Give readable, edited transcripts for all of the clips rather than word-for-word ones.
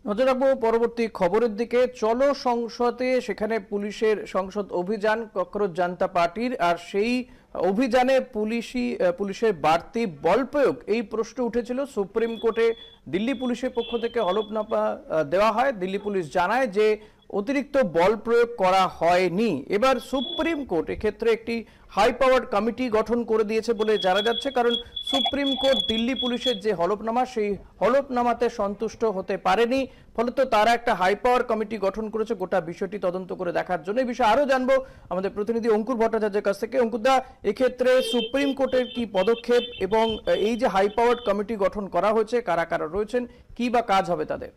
নজর রাখবো পরবর্তী খবরের দিকে। চলো সংসদে, সেখানে পুলিশের সংসদ অভিযান ককরোচ জনতা পার্টির, আর সেই অভিযানে পুলিশের বাড়তি বল প্রয়োগ, এই প্রশ্ন উঠেছিল সুপ্রিম কোর্টে। দিল্লি পুলিশের পক্ষ থেকে হলফনামা দেওয়া হয়। দিল্লি পুলিশ জানায় যে অতিরিক্ত বল প্রয়োগ করা হয়নি। এবার সুপ্রিম কোর্ট এক্ষেত্রে একটি হাই পাওয়ার কমিটি গঠন করে দিয়েছে বলে জানা যাচ্ছে, কারণ সুপ্রিম কোর্ট দিল্লি পুলিশের যে হলফনামা, সেই হলফনামাতে সন্তুষ্ট হতে পারেনি। ফলত তারা একটা হাই পাওয়ার কমিটি গঠন করেছে গোটা বিষয়টি তদন্ত করে দেখার জন্য। এই বিষয়ে আরো জানবো আমাদের প্রতিনিধি অঙ্কুর ভট্টাচার্যের কাছ থেকে। অঙ্কুরদা, এক্ষেত্রে সুপ্রিম কোর্টের কি পদক্ষেপ, এবং এই যে হাই পাওয়ার কমিটি গঠন করা হয়েছে, কারা কারা রয়েছেন, কি বা কাজ হবে তাদের?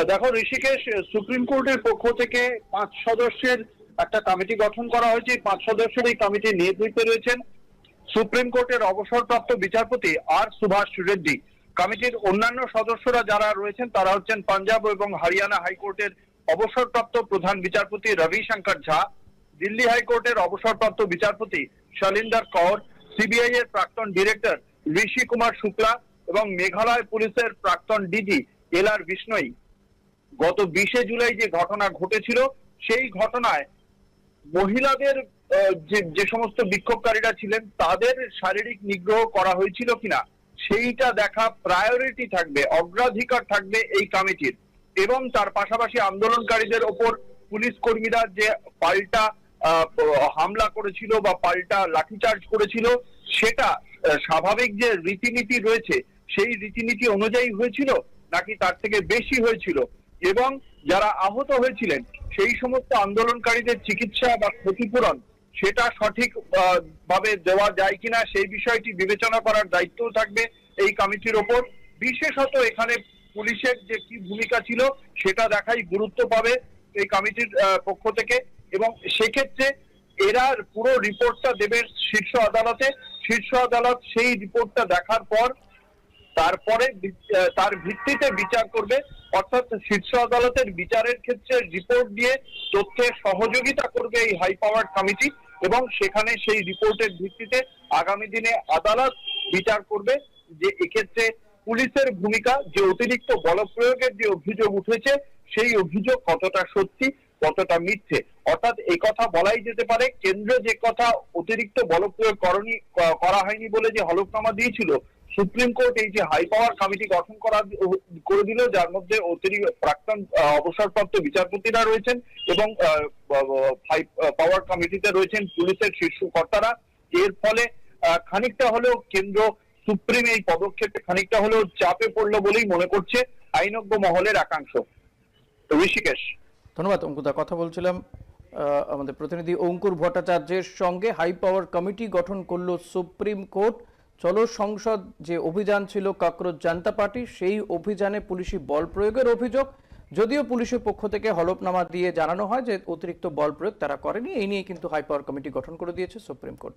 দেখো ঋষিকেশ, সুপ্রিম কোর্টের পক্ষ থেকে 5 সদস্যের একটা কমিটি গঠন করা হয়েছে। 5 সদস্যের এই কমিটির নেতৃত্বে রয়েছেন সুপ্রিম কোর্টের অবসরপ্রাপ্ত বিচারপতি আর সুভাষ রেড্ডি। কমিটির অন্যান্য সদস্যরা যারা রয়েছেন তারা হচ্ছেন পাঞ্জাব এবং হরিয়ানা হাইকোর্টের অবসরপ্রাপ্ত প্রধান বিচারপতি রবি শঙ্কর ঝা, দিল্লি হাইকোর্টের অবসরপ্রাপ্ত বিচারপতি শৈলেন্দর কৌর, সিবিআই এর প্রাক্তন ডিরেক্টর ঋষি কুমার শুক্লা এবং মেঘালয় পুলিশের প্রাক্তন ডিজি এল.আর. বিষ্ণই। গত 20 জুলাই যে ঘটনা ঘটেছিল, সেই ঘটনায় মহিলাদের যে সমস্ত বিক্ষোভকারীরা ছিলেন তাদের শারীরিক নিগ্রহ করা হয়েছিল কিনা সেইটা দেখা প্রায়োরিটি থাকবে, অগ্রাধিকার থাকবে এই কমিটির। এবং তার পাশাপাশি আন্দোলনকারীদের ওপর পুলিশ কর্মীরা যে পাল্টা হামলা করেছিল বা পাল্টা লাঠিচার্জ করেছিল, সেটা স্বাভাবিক যে রীতিনীতি রয়েছে সেই রীতিনীতি অনুযায়ী হয়েছিল নাকি তার থেকে বেশি হয়েছিল, এবং যারা আহত হয়েছিলেন সেই সমস্ত আন্দোলনকারীদের চিকিৎসা বা ক্ষতিপূরণ সেটা সঠিক ভাবে দেওয়া যায় কিনা সেই বিষয়টি বিবেচনা করার দায়িত্ব থাকবে এই কমিটির ওপর। বিশেষত এখানে পুলিশের যে কি ভূমিকা ছিল সেটা দেখাই গুরুত্ব পাবে এই কমিটির পক্ষ থেকে। এবং সেক্ষেত্রে এরা পুরো রিপোর্টটা দেবে শীর্ষ আদালতে। শীর্ষ আদালত সেই রিপোর্টটা দেখার পর তারপরে তার ভিত্তিতে বিচার করবে। অর্থাৎ শীর্ষ আদালতের বিচারের ক্ষেত্রে রিপোর্ট দিয়ে তথ্যের সহযোগিতা করবে এই হাই পাওয়ার কমিটি, এবং সেখানে সেই রিপোর্টের ভিত্তিতে আগামী দিনে আদালত বিচার করবে যে এক্ষেত্রে পুলিশের ভূমিকা, যে অতিরিক্ত বল প্রয়োগের যে অভিযোগ উঠেছে সেই অভিযোগ কতটা সত্যি কতটা মিথ্যে। অর্থাৎ এই কথা বলাই যেতে পারে, কেন্দ্র যে কথা অতিরিক্ত বল প্রয়োগ করা হয়নি বলে যে হলফনামা দিয়েছিল, সুপ্রিম কোর্ট এই যে হাই পাওয়ার কমিটি গঠন করে দিল, যার মধ্যে অতিরিক্ত প্রাক্তন অবসরপ্রাপ্ত বিচারপতিরা রয়েছেন এবং হাই পাওয়ার কমিটিতে রয়েছেন পুলিশের শীর্ষ কর্তারা। এর ফলে খানিকটা হলেও কেন্দ্র সুপ্রিম এই পদক্ষেপে খানিকটা হলেও চাপে পড়লো বলেই মনে করছে আইনজ্ঞ মহলের একাংশ। ঋষিকেশ, ধন্যবাদ অঙ্কুরদা। কথা বলছিলাম আমাদের প্রতিনিধি অঙ্কুর ভট্টাচার্যের সঙ্গে। হাই পাওয়ার কমিটি গঠন করলো সুপ্রিম কোর্ট। চলো সংসদ যে অভিযান ছিল ককরোচ জনতা পার্টি, সেই অভিযানে পুলিশি বল প্রয়োগের অভিযোগ, যদিও পুলিশের পক্ষ থেকে হলফনামা দিয়ে জানানো হয় যে অতিরিক্ত বল প্রয়োগ তারা করেনি। এই নিয়ে কিন্তু হাই পাওয়ার কমিটি গঠন করে দিয়েছে সুপ্রিম কোর্ট।